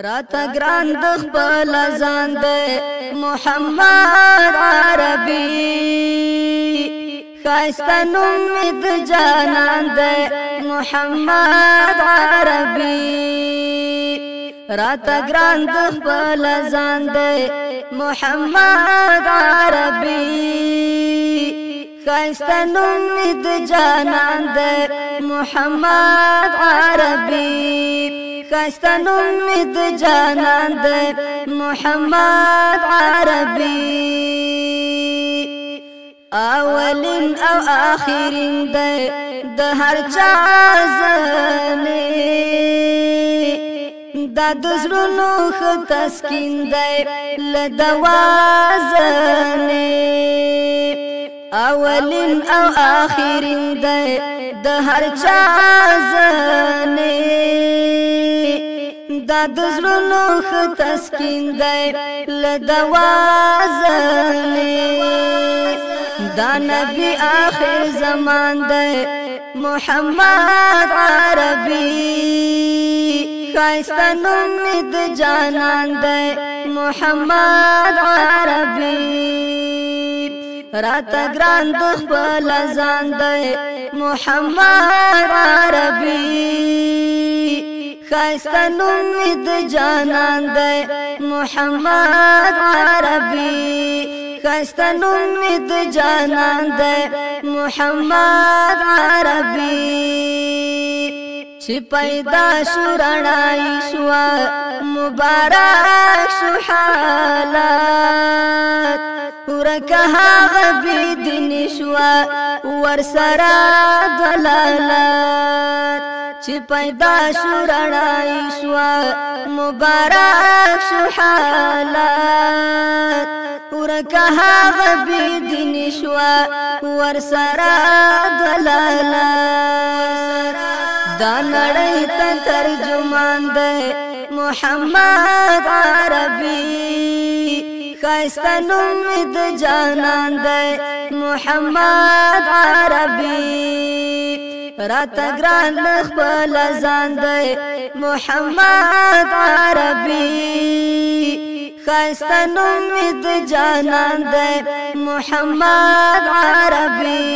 راتا گران د خپل ځان د محمد عربي خاسته نوم د جانان د محمد عربي راتا گران د خپل ځان د محمد عربي خاسته نوم د جانان د محمد عربي خاسته نوم د جانان د محمد عربي اولین او آخرین د هر چا زنه دا د زړونو ښه تسکین دی له دوازنه اولین او آخرین د هر چا زنه دا د زړونو ښه تسکین دی له دوازنې دا نبی آخر زمان دی محمد عربي ښایسته نوم د جانان دی محمد عربي راته ګران د خپل ځان دی محمد عربي خاسته نوم د جانان د محمد عربي خاسته نوم د جانان د محمد عربي چې پیدا شو رڼای شو مبارک شو حالات ورکه هغه بيدین شو ورسره دلالات چې پیدا شو رڼای شو مبارک شو حالات ورکه هغه بيدین شو ورسره دلالات دا نړۍ ته ترجمان دی محمد عربي خاسته نوم د جانان دی محمد عربي راته ګران خپل ځان دی محمد عربي خاسته نوم د جانان دی محمد عربي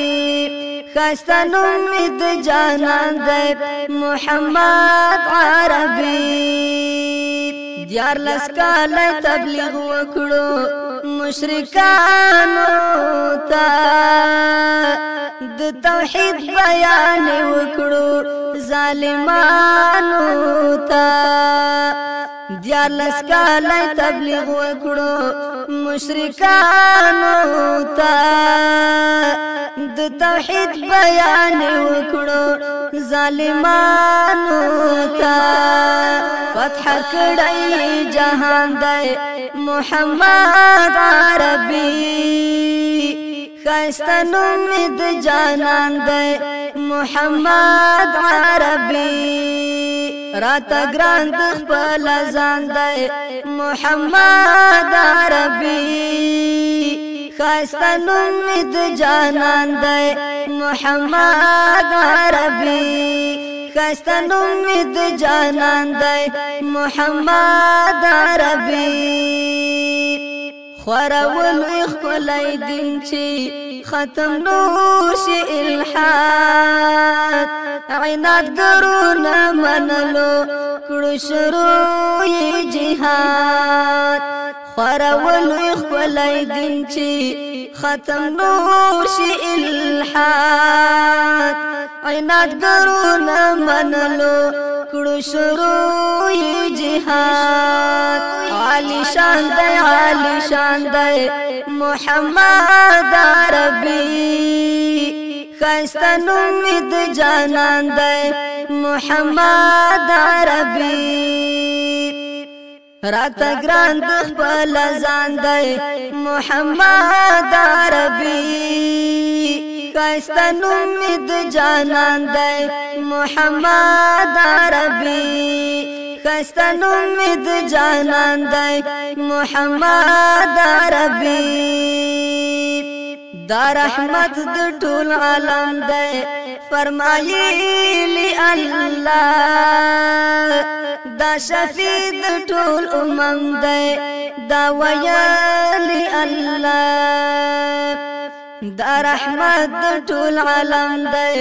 خاسته نوم د جانان دی محمد عربي دیار لسکاله تبلیغ وکړو مشرکانو ته د توحید بیان وکړو ظالمانو ته دیار لسکاله تبلیغ وکړو مشرکانو ته د توحید بیان وکړو ظالمانو ته فتح کړی جهان دی محمد عربي خاسته نوم د جانان دی محمد عربي راته ګران د خپل ځان دی محمد عربي خاسته نوم د جانان دی محمد عربي خاسته نوم د جانان دی محمد عربي خورول خپلای دین چې ختم نوشي الحاد عناد ګرونه منلو کړو شروع جهاد خورول خپلای دین چې ختم نوشي الحاد عناد ګرونه منلو کړو شروع جهاد علی شان دی محمد عربي خاسته نوم د جانان دی محمد عربي راته ګران د خپل ځان دی محمد عربي خاسته نوم د جانان دی محمد عربي خاسته نوم د جانان دی محمد عربي دا رحمت د ټول عالم دی فرمایلی الله دا شفیع د ټول امم دی دا ویلی الله دا رحمت د ټول عالم دی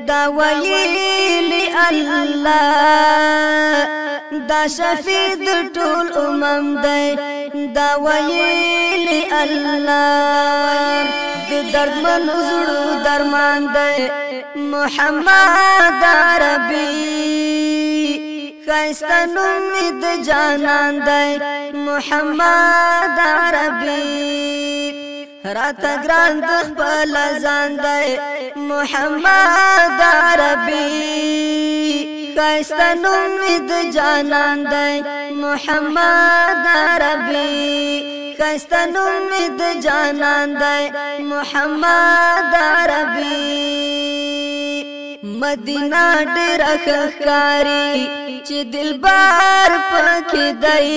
دا ویلی الله دا شفیع د ټول امم دی دا ویلی الله د دردمن زړو درمان دی محمد عربي خایسته نوم د جانان دی محمد عربي راته ګران د خپل ځان دی محمد عربي خایسته نوم د جانان دی محمد عربي خایسته نوم د جانان دی محمد عربي مدینه ډېر ښکاري چې دلبر پکې دی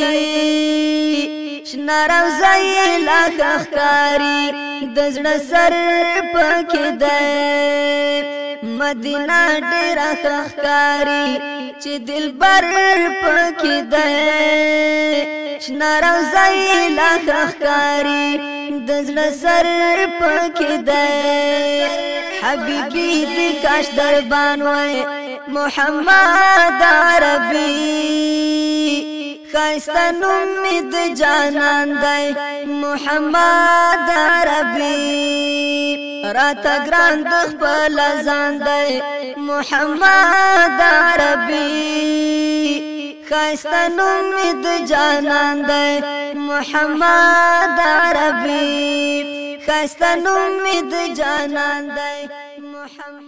شنه روضه یې لا ښکاري د زړه سر پکې دی مدینه ډېر ښکاري چې دلبر پکې دی شنه روضه یې لا ښکاري د زړه سر پکې دی حبیبی دی کاش دربان وای محمد عربي خایسته نوم د جانان دی محمد عربي راته ګران د خپل ځان دی محمد عربي خایسته نوم د جانان دی محمد عربي خایسته نوم د جانان دی محمد